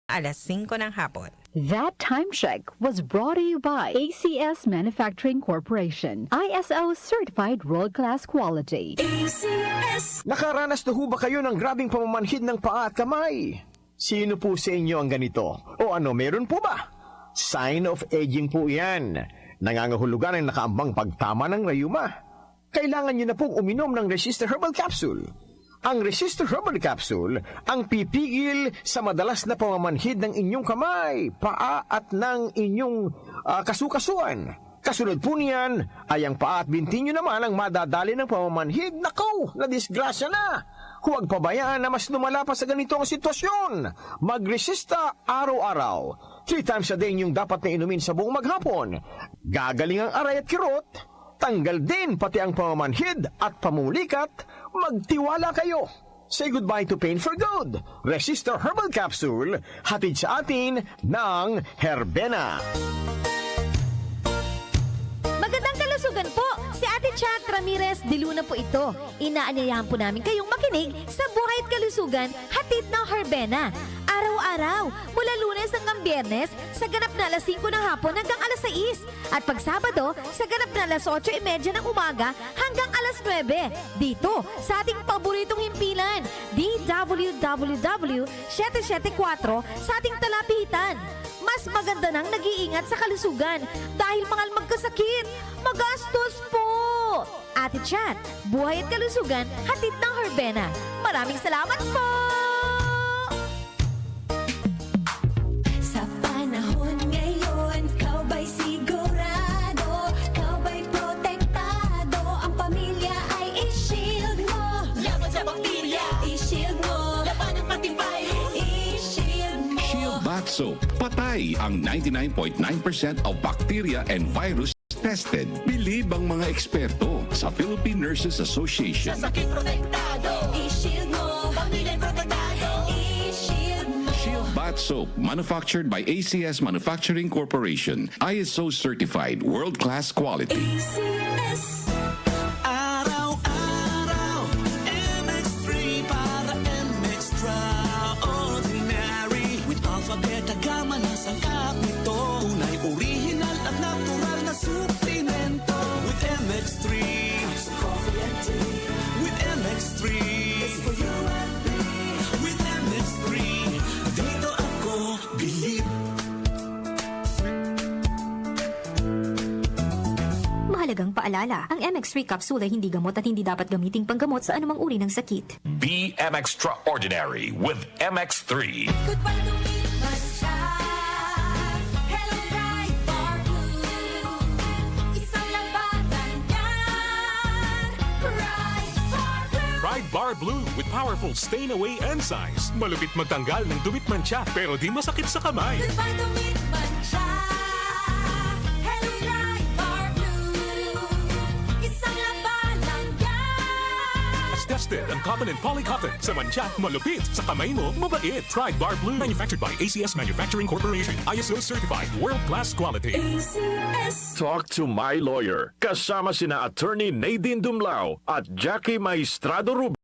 alas 5 ng hapon. That time check was brought to you by ACS Manufacturing Corporation, ISO certified world-class quality. ACS. Nakaranas na ho ba kayo ng grabing pamamanhid ng paa at kamay? Sino po sa inyo ang ganito? O ano, meron po ba? Sign of aging po yan. Nangangahulugan ang nakaambang pagtama ng rayuma. Kailangan nyo na pong uminom ng Resistor Herbal Capsule. Ang Resistor Herbal Capsule ang pipigil sa madalas na pamamanhid ng inyong kamay, paa at ng inyong kasukasuan. Kasunod po niyan ay ang paa at binti nyo naman ang madadali ng pamamanhid. Nakaw, na disgrasya na! Huwag pabayaan na mas lumala pa sa ganito ang sitwasyon. Magresista araw-araw. 3 times a day yung dapat na inumin sa buong maghapon. Gagaling ang aray at kirot. Tanggal din pati ang pamamanhid at pamulikat. Magtiwala kayo. Say goodbye to pain for good. Resistor Herbal Capsule, hatid sa atin ng Herbena. Magandang kalusugan po! Si Ate Chat Ramirez de Luna po ito. Inaanyayahan po namin kayong makinig sa Buhay at Kalusugan, hatid ng Herbena. Araw-araw, mula Lunes hanggang Biyernes, sa ganap na alas 5 ng hapon hanggang alas 6. At pag Sabado, sa ganap na alas 8:30 ng umaga hanggang alas 9. Dito, sa ating paboritong himpilan, DWWW 774 sa ating talapitan. Mas maganda nang nag-iingat sa kalusugan dahil mahal magkasakit. Magastos po! Ate Chat, Buhay at Kalusugan, hatid ng Herbena. Maraming salamat po! Sa panahon ngayon, kau ba'y sigurado? Kau ba'y protektado? Ang pamilya ay i-shield mo. Laban sa bakterya, i-shield mo. Laban ng pati virus, i-shield mo. Shield Bath Soap. Patay ang 99.9% of bacteria and virus tested. Believe ang mga eksperto sa Philippine Nurses Association. Sa sakit protektado, i-shield mo. Pamilya protektado, i-shield mo. Shield Bath Soap, manufactured by ACS Manufacturing Corporation. ISO certified, world-class quality. ACS. Araw-araw, MX3 para MX-Traordinary. With alpha, beta, gamma na sangkap nito. Tunay, original at natural na suplemento. With MX3, Coffee and tea. with MX3, It's for you and me. with MX3, dito ako believe. Mahalagang paalala, ang MX3 capsule ay hindi gamot at hindi dapat gamiting panggamot sa anumang uri ng sakit. Be Extraordinary with MX3. Goodbye to me, Mancha. Hello, bright bar blue. Isang labanan yan. Bright bar blue. Pride Bar Blue with powerful stain-away enzymes. Malupit magtanggal ng dumit mancha pero di masakit sa kamay. Goodbye to me, Mancha. Hello, bright bar blue. Isang labanan yan. As tested ang cotton and polycotton. Sa mancha, malupit. Sa kamay mo, mabait. Pride Bar Blue. Manufactured by ACS Manufacturing Corporation. ISO certified. World-class quality. ACS. Talk to my lawyer. Kasama sina Attorney Nadine Dumlao at Jackie Maestrado Rubio.